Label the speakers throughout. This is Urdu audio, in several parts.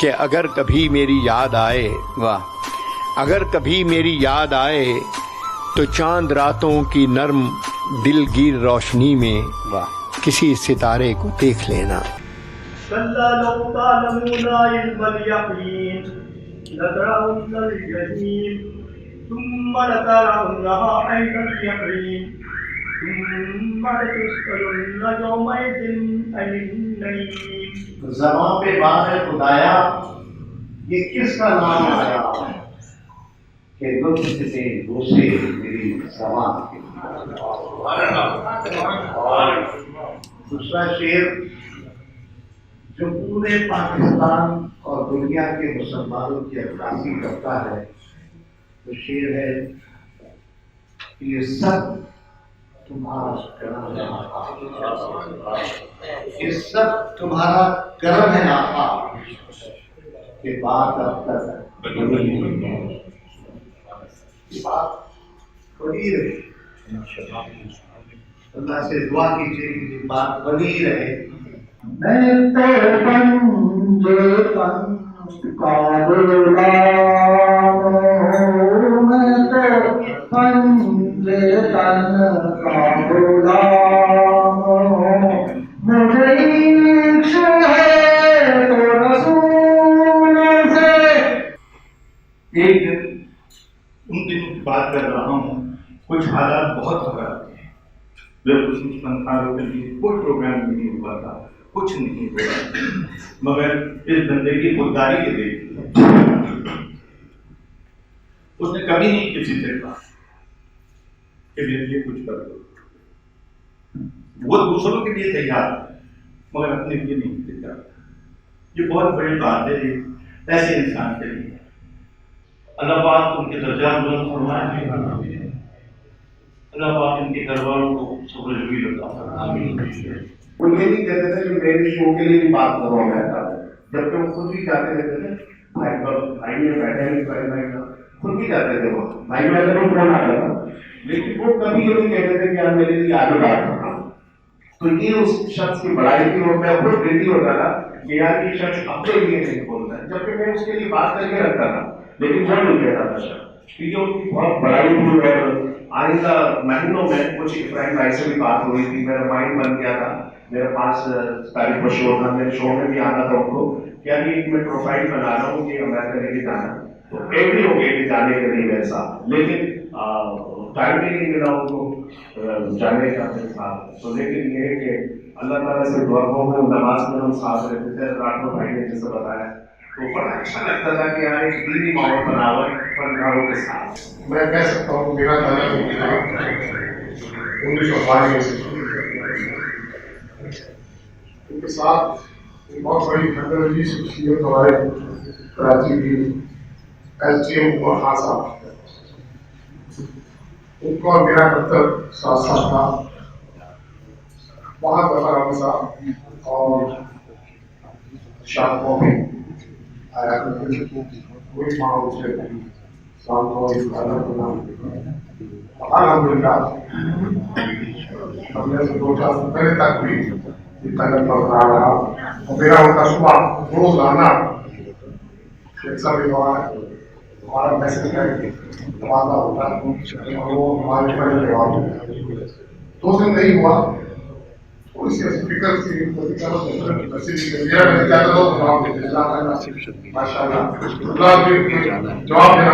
Speaker 1: کہ اگر کبھی میری یاد آئے اگر کبھی میری یاد آئے تو چاند راتوں کی نرم دلگیر روشنی میں کسی ستارے کو دیکھ لینا.
Speaker 2: كلا لو تعلمون علم اليقين لترون الجحيم ثم لترونها عين اليقين ثم لتسألن يومئذ عن النعيم.
Speaker 3: زبان پہ بات ہے خدایا یہ کس کا نام آیا کہ لطف سے دوسرے میری زبان کے. اور دوسرا شعر جو پورے پاکستان اور دنیا کے مسلمانوں کی عکاسی کرتا ہے وہ شعر ہے یہ سب تمہارا کرم ہے آقا، یہ سب تمہارا کرم ہے آقا کہ بات اب تک بنی نہیں. یہ بات بنی رہے. اللہ سے دعا کیجیے کہ یہ بات بنی رہے.
Speaker 4: میں تو بنجے تن کا غلام ہوں، میں تو بنجے تن کا غلام ہوں، مجھے عشق ہے تو رسول سے.
Speaker 5: ایک دن ان دنوں کی بات کر رہا ہوں، کچھ حالات بہت خراب تھے. بالکل فنکاروں کے لیے کوئی پروگرام نہیں ہوا تھا، کچھ نہیں ہوا، مگر اس بندے کی خودداری کے دیکھ اس نے کبھی نہیں کسی سے کہا کہ میرے لیے کچھ کر دو. وہ دوسروں کے لیے تیار مگر اپنے لیے نہیں تیار. یہ بہت بڑی بات ہے ایسے انسان کے لیے. اللہ پاک ان کے درجات بلند فرمائے، اللہ پاک ان کے گھر والوں کو صبر جمیل عطا فرمائے.
Speaker 3: وہ یہ نہیں کہتے تھے کہ میرے شو کے لیے بھی بات کرو میں تھا، جبکہ وہ خود بھی چاہتے رہتے تھے بھائی میں بیٹھے نہیں بھائی کا خود بھی چاہتے تھے وہ بھائی میں تو فون آتا تھا، لیکن وہ کبھی یہ نہیں کہتے تھے کہ آپ میرے لیے آگے بات کرنا. تو یہ اس شخص کی بڑائی تھی اور میں خود گلتی ہوتا تھا کہ یار یہ شخص اپنے لیے نہیں بولتا ہے، جبکہ میں اس کے لیے بات کر کے رکھتا تھا لیکن وہ نہیں کہتا تھا شخص، کیونکہ ان کی بہت بڑائی تھی. اور آئندہ مہینوں میں کچھ ابراہیم بھائی سے بھی بات ہوئی تھی، میرا مائنڈ بن گیا تھا، میرے پاس تاریخ و شو تھا، میرے شو میں بھی آنا تھا ان کو کہ ابھی ایک میں پروفائل بنا رہا ہوں کہ امریکہ لے کے جانا. تو ایگری ہو گئے کہ جانے کے لیے ویسا، لیکن ٹائم بھی نہیں ملا ان کو جانے کا میرے ساتھ. تو لیکن یہ ہے کہ اللہ تعالیٰ سے دعا ہو، نماز میں ہم ساتھ رہتے تھے، راٹھور بھائی نے جیسے بتایا تو بڑا اچھا لگتا تھا کہ یار ایک دینی ماحول بنا ہوا ہے فنکاروں کے ساتھ.
Speaker 6: میں کہہ سکتا ہوں میرا تعلق 1922 میں سے ان کے ساتھ بہت بڑی ٹیکنالوجی شخصیت ہمارے کراچی کی ایس ڈی ایم عمر خان صاحب، ان کو اور میرا دفتر ساتھ ساتھ تھا. وہاں ظفر احمد صاحب اور شاہ میں آیا کرتے تھے، وہی ماحول سے شام کو الحمدللہ ہم نے 2 سال پہلے تک بھی تعلق برقرار رہا. اور میرا ان کا صبح روزانہ شیخ صاحب ہمارا میسج ہے تبادلہ ہوتا ہے اور وہ ہمارے پہلے جواب ہوتا ہے. 2 دن نہیں ہوا، تھوڑی سی فکر سی ماشاء اللہ جواب دینا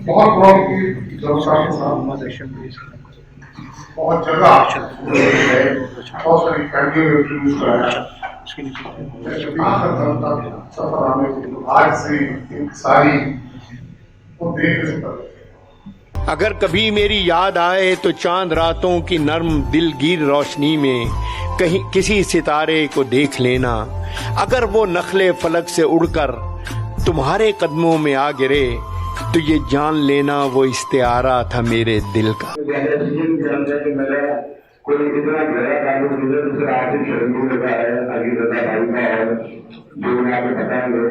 Speaker 6: بہت بہت جگہ بہت ساری فیملی میں کرایا. سفر ہمیں آج سے ساری وہ دیکھ سکتا.
Speaker 1: اگر کبھی میری یاد آئے تو چاند راتوں کی نرم دلگیر روشنی میں کہیں کسی ستارے کو دیکھ لینا. اگر وہ نخلے فلک سے اڑ کر تمہارے قدموں میں آ گرے تو یہ جان لینا وہ استعارہ تھا میرے دل کا.
Speaker 7: کوئی اتنا گہرا تعلق مجھے دوسرے عاصف شرمیل کا ہے، علی رضا بھائی کا ہے، جو انہیں آپ کو بتائیں گے.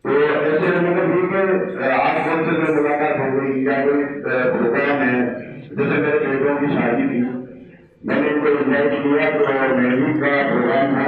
Speaker 7: تو ایسے مطلب یہ کہ آپ کون سے میں ملاقات ہو گئی یا کوئی پروگرام ہے، جیسے میرے بیٹوں کی شادی تھی، میں نے ان کو انوائٹ کیا تو مہندی کا پروگرام تھا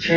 Speaker 4: 6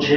Speaker 4: 6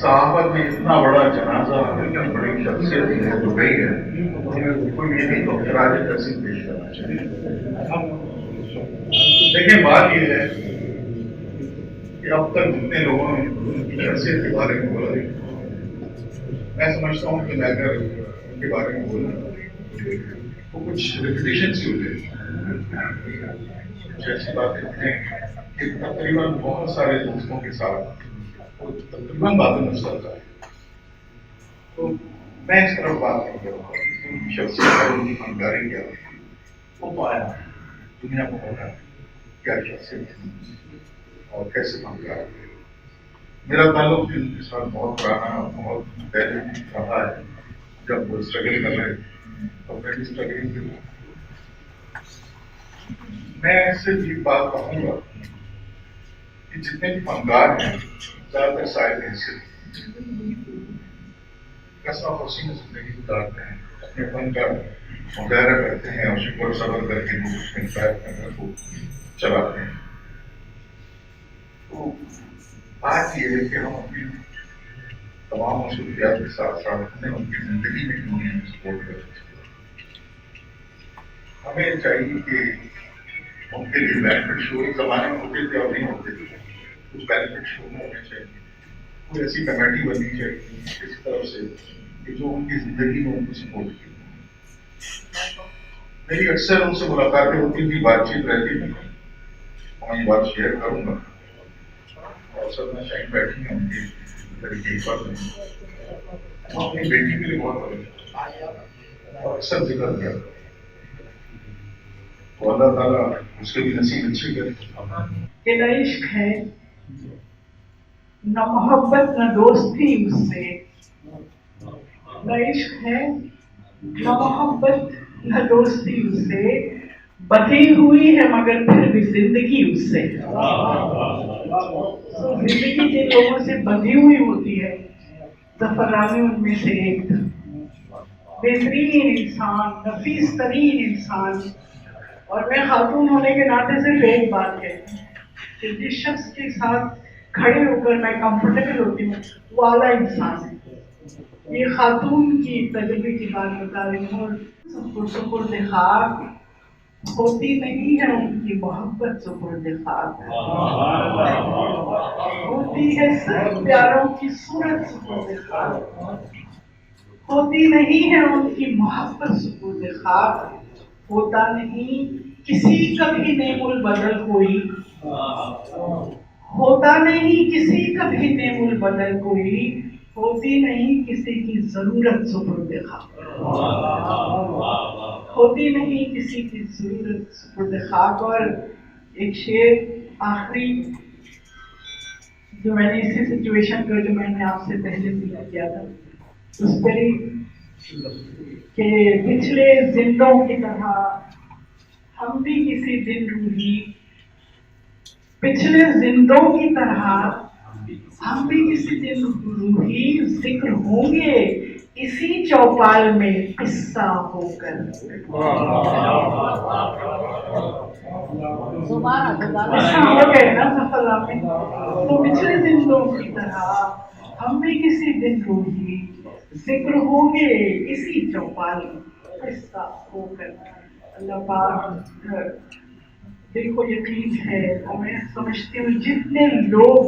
Speaker 6: صحافت میں اتنا بڑا جنازہ اتنی بڑی شخصیت ہے جو گئی ہے، کوئی یہ نہیں تو خراج تحسین پیش کرنا چاہیے. دیکھیں بات یہ ہے کہ اب تک جتنے لوگوں نے ان کی شخصیت کے بارے میں بولا، میں سمجھتا ہوں کہ میں اگر ان کے بارے میں بولوں تو کچھ ریپیٹیشن سی ہو جائے. ایسی باتیں ہیں کہ تقریباً بہت سارے دوستوں کے ساتھ تقریباً باتیں میں کرتا ہے. تو میں اس طرف بات نہیں کر رہا ہوں شخصیت اور ان کی فنکاری کیا وہ پایا دنیا کو پتا کیا شخصیت تھی اور کیسے فنکار تھے. میرا تعلق ان کے ساتھ بہت پرانا بہت پہلے رہا ہے. جب وہ اسٹرگل کر رہے تھے تو میں بھی اسٹرگلنگ کی. میں صرف یہ بات کہوں گا کہ جتنے بھی فنکار ہیں زیادہ تر صاحب حیثیت کسرا خوشی میں زندگی گزارتے ہیں، اپنے فن کا مظاہرہ کرتے ہیں اور شکر و صبر کر کے کو چلاتے ہیں. تو بات یہ ہے کہ ہم اپنی تمام مصروفیات کے ساتھ ساتھ ہمیں ان کی زندگی میں کیوں نہیں سپورٹ کر سکتے. ہمیں چاہیے کہ ان کے لیے بینیفٹ شو ایک زمانے میں ہوتے تھے اور نہیں ہوتے تھے، کچھ بینیفٹ شو ہونے چاہیے. کوئی ایسی کمیٹی بننی چاہیے اس طرف سے کہ جو ان کی زندگی میں ان کو سپورٹ کی. میری اکثر ان سے ملاقاتیں ہوتی تھی، بات چیت رہتی تھی. میں یہ بات شیئر کروں گا اور سب میں شائن بیٹھی ہیں ان کی طریقے پر اپنی بیٹی کے لیے بہت بڑے اور اکثر ذکر کیا. تو اللہ تعالیٰ اس کے بھی نصیب اچھی کرے.
Speaker 8: کہ نہ عشق ہے نہ محبت نہ دوستی اس سے، نہ عشق ہے نہ محبت نہ دوستی اس سے، بدھی ہوئی ہے مگر پھر بھی زندگی اس سے. زندگی جن لوگوں سے بندھی ہوئی ہوتی ہے، ظفر رامی ان میں سے ایک تھا. بہترین انسان، نفیس ترین انسان. اور میں خاتون ہونے کے ناطے صرف ایک بات کہتی ہوں کہ جس شخص کے ساتھ کھڑے ہو کر میں کمفرٹیبل ہوتی ہوں وہ اعلیٰ انسان ہے. یہ خاتون کی تجربے کی بات بتا رہی ہوں. سپرد خاک ہوتی نہیں ہے ان کی محبت، سپرد خاک ہوتی ہے صرف پیاروں کی صورت، سپرد خاک ہوتی نہیں ہے ان کی محبت، سپرد خاک ہوتا نہیں کسی کا بھی نعم البدل کوئی، ہوتا نہیں کسی کا بھی نعم البدل کوئی، ہوتی نہیں کسی کی ضرورت، سپرد خاک ہوتی نہیں کسی کی ضرورت، سپرد خاک. اور ایک شعر آخری جو میں نے اسی سچویشن کا جو میں نے آپ سے پہلے ذکر کیا تھا اس پر ہی کہ پچھلے زندوں کی طرح ہم بھی کسی دن روحی، پچھلے زندوں کی طرح ہم بھی کسی دن روحی ذکر ہوں گے اسی چوپال میں قصہ ہو کر. تو پچھلے زندوں کی طرح ہم بھی کسی دن روحی ذکر ہوں گے اسی چوپال میں قصہ ہو کر. اللہ پاک دل کو یقین ہے اور میں سمجھتی ہوں جتنے لوگ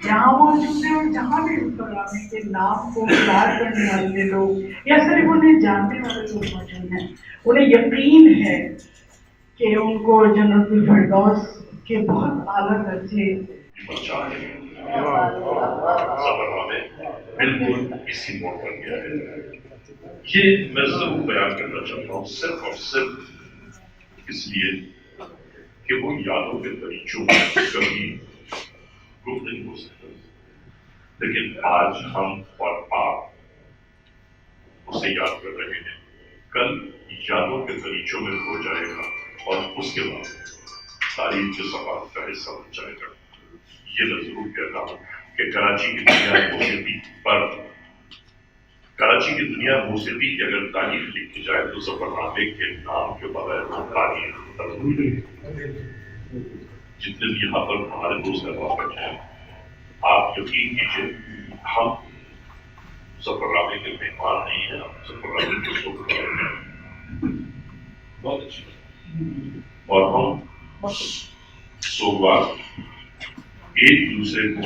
Speaker 8: یہاں موجود ہیں اور جہاں بھی رامی کے نام کو یاد کرنے والے لوگ یا صرف انہیں جاننے والے لوگ موجود ہیں، انہیں یقین ہے کہ ان کو جنت الفردوس کے بہت اعلیٰ درجے
Speaker 9: بالکل اسی موڑ پر گیا ہے. یہ میں ضرور بیان کرنا چاہتا ہوں صرف اور صرف اس لیے کہ وہ یادوں کے دریچوں کبھی گم نہیں ہو سکتا، لیکن آج ہم اور آپ اسے یاد کر رہے ہیں. کل یادوں کے دریچوں میں کھو جائے گا اور اس کے بعد تاریخ کے سوال کا حصہ بن جائے گا. یہ میں ضرور کہتا ہوں کہ کراچی کی دنیا موسیقی پر کراچی کی دنیا موسیقی کی اگر تاریخ لکھی جائے تو ظفر رامی کے نام کے بغیر وہ تاریخ ضروری ہے. جتنے بھی یہاں پر ہمارے دوست واقع ہیں، آپ یقین کیجیے ہم ظفر رامی کے مہمان نہیں ہیں، ہم ظفر رامی کے شکر ہیں، بہت اچھی اور ہم سوموار ایک دوسرے کو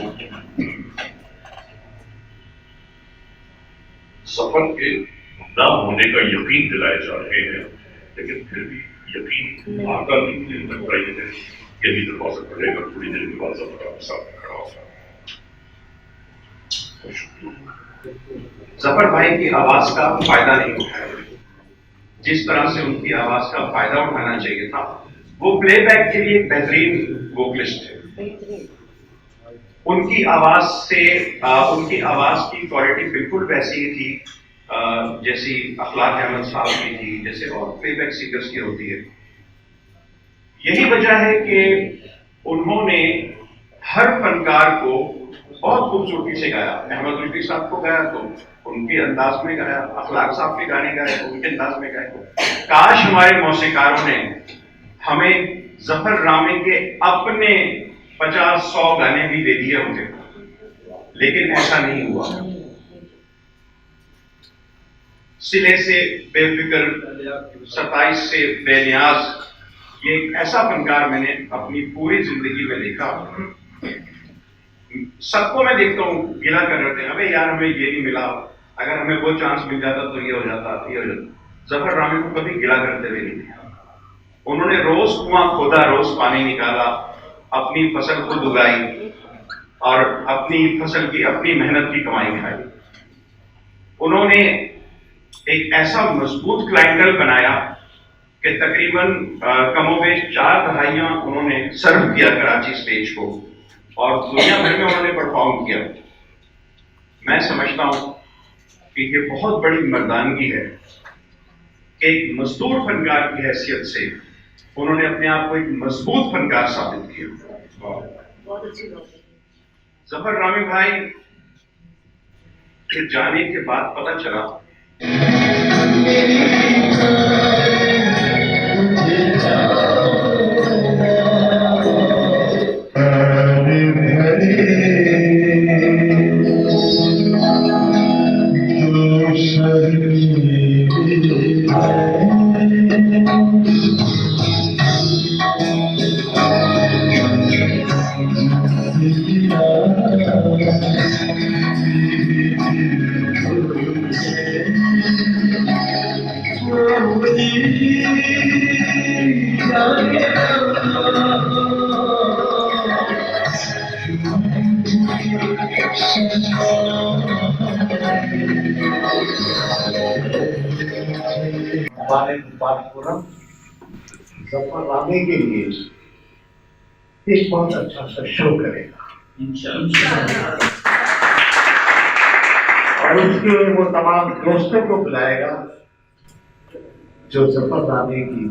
Speaker 9: سفر کے نہ ہونے کا یقین دلائے جا رہے ہیں، لیکن پھر بھی یقین آتا نہیں مجھے لگتا ہے یہی دروازہ پڑے گا، تھوڑی دیر کے بعد سفر آپ سامنے کھڑا ہوگا۔
Speaker 10: ظفر بھائی کی آواز کا فائدہ نہیں اٹھایا جس طرح سے ان کی آواز کا فائدہ اٹھانا چاہیے تھا۔ وہ پلے بیک کے لیے ایک بہترین ووکلسٹ ہے، ان کی آواز کی کوالٹی بالکل ویسی ہی تھی جیسی اخلاق احمد صاحب کی تھی، جیسے اور پلے بیک سنگرز کی ہوتی ہے۔ یہی وجہ ہے کہ انہوں نے ہر فنکار کو بہت خوبصورتی سے گایا۔ احمد رفیع صاحب کو گایا تو ان کے انداز میں گایا، اخلاق صاحب کے گانے گائے تو ان کے انداز میں گائے۔ کاش ہمارے موسیقاروں نے ہمیں ظفر رامی کے اپنے 50-100 گانے بھی دے دیے ہوتے، لیکن ایسا نہیں ہوا۔ سلے سے بے فکر، 27 سے بے نیاز، یہ ایک ایسا فنکار میں نے اپنی پوری زندگی میں دیکھا۔ سب کو میں دیکھتا ہوں گلا کر رہے تھے، ابے یار ہمیں یہ نہیں ملا، اگر ہمیں وہ چانس مل جاتا تو یہ ہو جاتا، یہ ہو جاتا۔ ظفر رامی کو کبھی گلا کرتے ہوئے نہیں دیکھا۔ انہوں نے روز کنواں کھودا، روز پانی نکالا، اپنی فصل خود اگائی اور اپنی فصل کی اپنی محنت کی کمائی کھائی۔ انہوں نے ایک ایسا مضبوط کلائنٹل بنایا کہ تقریباً کم و بیش 4 دہائیاں انہوں نے سرو کیا کراچی اسٹیج کو، اور دنیا بھر میں انہوں نے پرفارم کیا۔ میں سمجھتا ہوں کہ یہ بہت بڑی مردانگی ہے کہ ایک مزدور فنکار کی حیثیت سے انہوں نے اپنے آپ کو ایک مضبوط فنکار ثابت کیا۔ ظفر رامی بھائی کے جانے کے بعد پتہ چلا
Speaker 3: ظفر رامی کے لیے ایک بہت اچھا سا شو کرے گا اور اس کے وہ تمام دوستوں کو بلائے گا جو ظفر رامی کی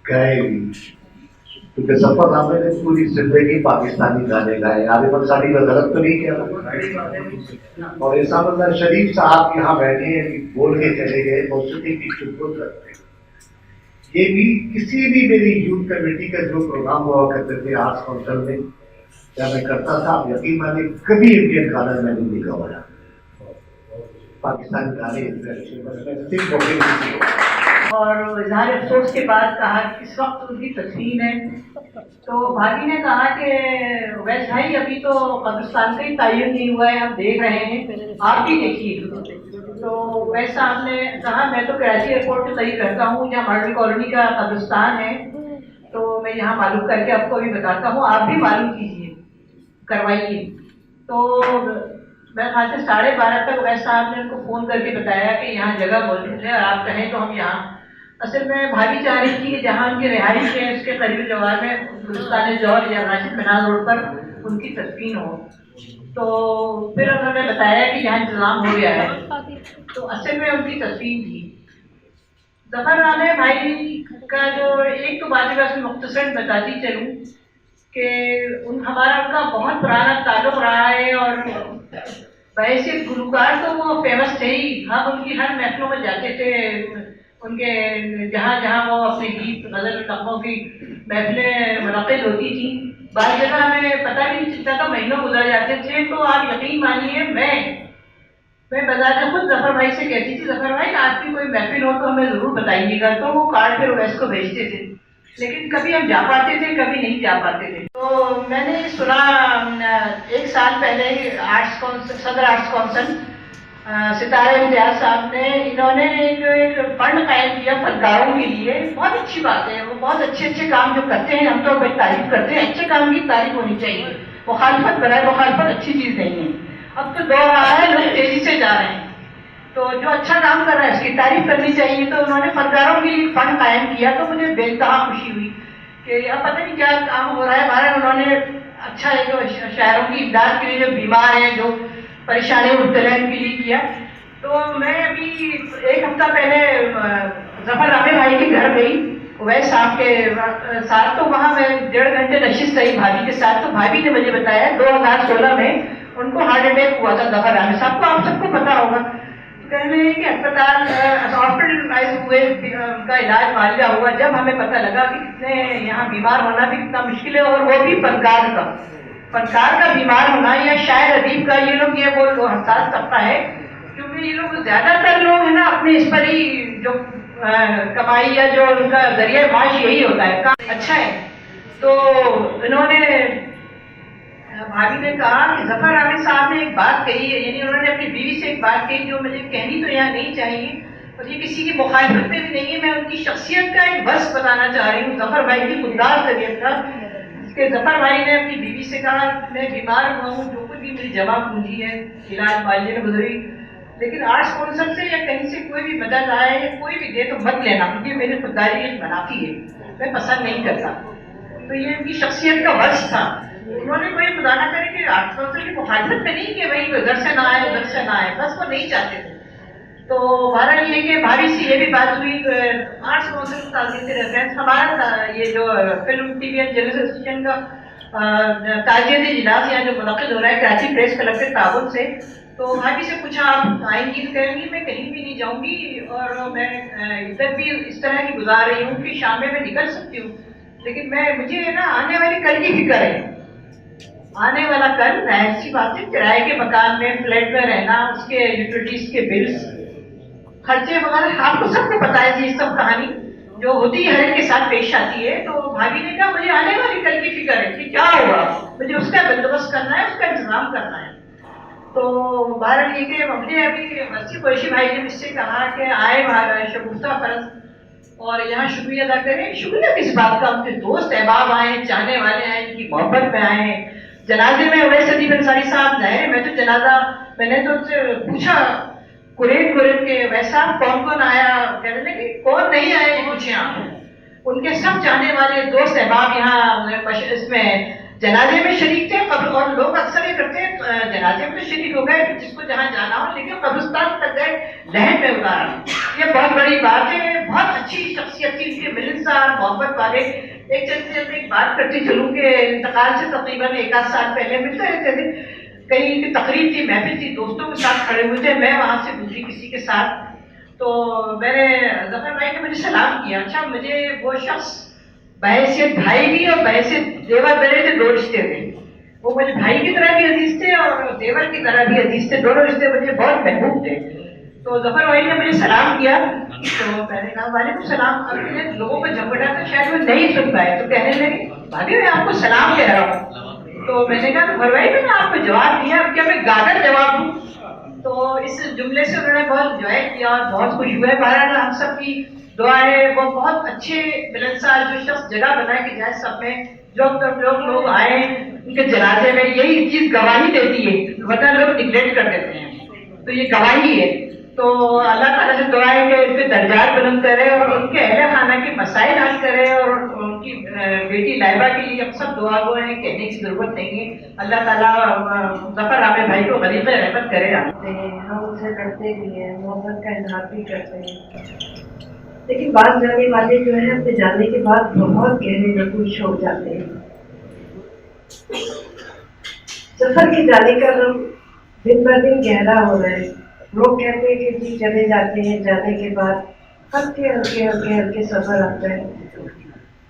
Speaker 3: گائے گی، کیونکہ ظفر رامی نے پوری زندگی پاکستانی گانے گائے۔ عارف انصاری کا غلط تو نہیں کیا، اور احسان اللہ شریف صاحب یہاں بیٹھے ہیں، بول کے چلے گئے، موسیقی کی خدمت رکھتے ہیں۔ یہ بھی کسی بھی میری یوتھ کمیٹی کا جو پروگرام ہوا کرتے تھے آرٹس کونسل میں، جب میں کرتا تھا، یقین مانیے کبھی انڈین گانا میں نہیں لکھا ہوا پاکستانی گانے
Speaker 8: اور اظہار افسوس کے بعد کہا کہ اس وقت ان کی تدفین ہے، تو بھابھی نے کہا کہ ویس بھائی ابھی تو قبرستان کا ہی تعین نہیں ہوا ہے، ہم دیکھ رہے ہیں، آپ بھی دیکھیے۔ تو ویس صاحب نے کہا میں تو کراچی ایئرپورٹ کے قریب رہتا ہوں، جہاں ماڈل کالونی کا قبرستان ہے، تو میں یہاں معلوم کر کے آپ کو ابھی بتاتا ہوں، آپ بھی معلوم کیجیے، کروائیے۔ تو میں خیال سے 12:30 تک ویس صاحب نے ان کو فون کر کے بتایا کہ یہاں جگہ موجود ہے اور آپ کہیں تو ہم یہاں، اصل میں بھابھی چاہ رہی تھی کہ جہاں ان کی رہائش ہے اس کے قریب جوار میں گلستان جوہر یا راشد مناز روڈ پر ان کی تدفین ہو، تو پھر انہوں نے بتایا کہ یہاں انتظام ہو گیا ہے، تو اصل میں ان کی تدفین تھی۔ ظفر رامی بھائی کا جو ایک تو بات میں مختصر بتاتی چلوں کہ ہمارا ان کا بہت پرانا تعلق رہا ہے، اور بحیثیت گلوکار تو وہ فیمس تھے ہی، ہم ان کی ہر محفلوں میں جاتے تھے، ان کے جہاں جہاں وہ اپنے گیت غزل نغموں کی محفلیں منعقد ہوتی تھیں. بعض جگہ ہمیں پتہ بھی نہیں چلتا تھا، مہینوں گزر جاتے تھے. تو آپ یقین مانیے میں بذات خود ظفر بھائی سے کہتی تھی ظفر بھائی آپ کی کوئی محفل ہو تو ہمیں ضرور بتائیے گا. تو وہ کارڈ پھر اویس کو بھیجتے تھے، لیکن کبھی ہم جا پاتے تھے کبھی نہیں جا پاتے تھے. تو میں نے سنا 1 سال پہلے صدر آرٹس کونسل ستارہ امتیاز صاحب نے انہوں نے ایک فنڈ قائم کیا فنکاروں کے لیے. بہت اچھی بات ہے، وہ بہت اچھے کام جو کرتے ہیں ہم تو بڑی تعریف کرتے ہیں. اچھے کام کی تعریف ہونی چاہیے، مخالفت برائے مخالفت اچھی چیز نہیں ہے. اب تو دور آ ہے، لوگ تیزی سے جا رہے ہیں، تو جو اچھا کام کر رہا ہے اس کی تعریف کرنی چاہیے. تو انہوں نے فنکاروں کے لیے فنڈ قائم کیا تو مجھے بے انتہا خوشی ہوئی کہ اب پتہ نہیں کیا کام ہو رہا ہے. بہرحال انہوں نے اچھا ہے جو شاعروں کی امداد کے لیے جو بیمار ہیں جو پریشانی مبتلا ہیں ان کے لیے کیا. تو میں ابھی 1 ہفتہ پہلے ظفر رابع بھائی کے گھر گئی اویس صاحب کے ساتھ. تو وہاں میں 1.5 گھنٹے نشست رہی بھابھی کے ساتھ. تو بھابھی نے مجھے بتایا 2016 میں ان کو ہارٹ اٹیک ہوا تھا ظفر رابع صاحب کو، آپ سب کو پتا ہوگا. کہنے لگے کہ ہسپتال ہاسپٹلائز ہوئے، ان کا علاج معالجہ ہوا. جب ہمیں پتہ لگا کہ کتنے یہاں بیمار ہونا بھی کتنا مشکل ہے، اور وہ بھی فنکار کا بیمار ہونا یا شاعر ادیب کا، یہ لوگ یہ وہ حساس طبقہ ہے. کیونکہ یہ لوگ زیادہ تر لوگ ہیں نا اپنے اس پر ہی جو کمائی یا جو ان کا ذریعہ معاش یہی ہوتا ہے. کام اچھا ہے. تو انہوں نے بھابھی نے کہا کہ ظفر رابع صاحب نے ایک بات کہی ہے، یعنی انہوں نے اپنی بیوی سے ایک بات کہی جو مجھے کہنی تو یہاں نہیں چاہیے، اور یہ کسی کی مخالفت میں بھی نہیں ہے. میں ان کی شخصیت کا ایک وصف بتانا چاہ رہی ہوں، ظفر بھائی کی خوددار طبیعت کا. کہ ظفر بھائی نے اپنی بیوی سے کہا میں بیمار ہوا ہوں، جو کچھ بھی میری جمع پونجی ہے علاج معالجے میں گزری، لیکن آرٹس کونسل سے یا کہیں سے کوئی بھی مدد آئے یا کوئی بھی دے تو مت لینا، کیونکہ میری خودداری ایک منافی ہے، میں پسند نہیں کرتا. تو یہ ان کی شخصیت کا وصف تھا. انہوں نے کوئی خدا نہ کرے کہ آرٹس کونسل کی مخالفت میں نہیں کہ بھائی ادھر سے نہ آئے ادھر سے نہ آئے، بس وہ نہیں چاہتے تھے. تو بہرحال یہ کہ بھابھی سے یہ بھی بات ہوئی. آرٹس کونسل کی تعزیت سے ریفرنس ہمارا یہ جو film T V and journalist association کا تعزیت اجلاس یہاں جو منعقد ہو رہا ہے کراچی پریس کلب کے تعاون سے. تو بھابھی سے پوچھا آپ آئیں گی؟ کہیں گی میں کہیں بھی نہیں جاؤں گی، اور میں ادھر بھی اس طرح کی گزار رہی ہوں کہ شام میں نکل سکتی ہوں، لیکن مجھے نا آنے والی کل کی فکر ہے. آنے والا کل ظاہر سی بات ہے، کرائے کے مکان میں فلیٹ میں رہنا، اس کے یوٹیلیٹیز کے بلز خرچے وغیرہ آپ کو سب کو پتا ہے یہ سب کہانی جو ہوتی ہے ہر ایک کے ساتھ پیش آتی ہے. تو بھابھی نے کہا مجھے آنے والی کل کی فکر ہے کہ کیا ہوگا، مجھے اس کا بندوبست کرنا ہے، اس کا انتظام کرنا ہے. تو بہرحال یہ کہ مجھے ابھی وسیع قریشی بھائی نے مجھ سے کہا کہ آئے شگفتہ فرض اور یہاں شکریہ ادا کریں. شکریہ کس بات کا، ان کے دوست احباب آئے، چاہنے والے آئے، ان کی محبت میں آئے. جنازے میں اویس ادیب انصاری صاحب گئے. میں تو جنازہ میں نے تو ان سے پوچھا قریب کے ویسا کون کون آیا، کہنے لگے کون نہیں آئے یہ پوچھیں آپ. ان کے سب چاہنے والے دوست احباب یہاں اس میں جنازے میں شریک تھے. اور لوگ اکثر یہ کرتے ہیں جنازے میں تو شریک ہو گئے جس کو جہاں جانا ہو، لیکن قبرستان تک گئے لہن میں اتارا. یہ بہت بڑی بات ہے. بہت اچھی شخصیت تھی ان کے، ملنسار محبت والے. ایک چلتے ایک بات کرتی چلوں کہ انتقال سے تقریباً 1 سال پہلے ملتے رہتے تھے. کہیں کی تقریب تھی، محفل تھی، دوستوں کے ساتھ کھڑے ہوئے تھے، میں وہاں سے گزری کسی کے ساتھ. تو میں نے ظفر بھائی نے مجھے سلام کیا. اچھا مجھے وہ شخص بحیثیت بھائی بھی اور بحیثیت دیور میرے تھے، 2 رشتے تھے. وہ مجھے بھائی کی طرح بھی عزیز تھے اور دیور کی طرح بھی عزیز تھے. دونوں رشتے مجھے بہت محبوب تھے. تو ظفر بھائی نے مجھے سلام کیا. تو میں نے کہا وعلیکم السلام. اب مجھے لوگوں کو جھپٹا تھا، شاید وہ نہیں سن پائے، تو کہنے لگے بھابھی میں آپ کو سلام کہہ رہا ہوں. تو میں نے کہا ظفر بھائی میں نے آپ کو جواب دیا، اب کیا میں گا کر جواب دوں؟ تو اس جملے سے انہوں نے بہت انجوائے کیا اور بہت خوش ہوئے. بہرحال ہم سب کی دعا ہے وہ بہت اچھے ملنسار جو شخص جگہ بنائے کہ جائے سب میں جو لوگ آئے ان کے جنازے میں، یہی چیز گواہی دیتی ہے، ورنہ لوگ نگلیکٹ کر دیتے ہیں. تو یہ گواہی ہے. تو اللہ تعالیٰ سے دعا ہے کہ ان کے درجات بلند کرے اور ان کے اہل خانہ کے مسائل حل کرے، اور ان کی بیٹی لائبہ کے لیے ہم سب دعا گو ہیں، کہنے کی ضرورت نہیں ہے. اللہ تعالیٰ ظفر رابع بھائی کو غریب رحمت کرے.
Speaker 11: ہم ان سے لڑتے بھی ہیں، محبت کا اظہار بھی کرتے ہیں، لیکن بعض جانے والے جو ہیں اپنے جانے کے بعد بہت گہرے نقوش چھوڑ جاتے ہیں. ظفر کے جانے کا غم دن بہ دن گہرا ہو رہا ہے. لوگ کہتے ہیں کہ جی چلے جاتے ہیں، جانے کے بعد ہلکے ہلکے سفر آتا ہے،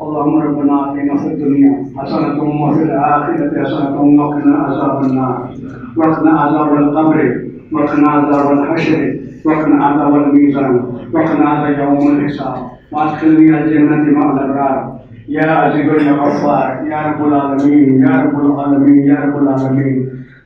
Speaker 6: اللهم ربنا آتنا في الدنيا حسنة وفي الآخرة حسنة وقنا عذاب النار وقنا عذاب القبر وقنا عذاب الحشر وقنا عذاب الميزان وقنا عذاب يوم الحساب وادخلني الجنة مع الأبرار يا عزيز يا غفار يا رب العالمين يا رب العالمين يا رب العالمين।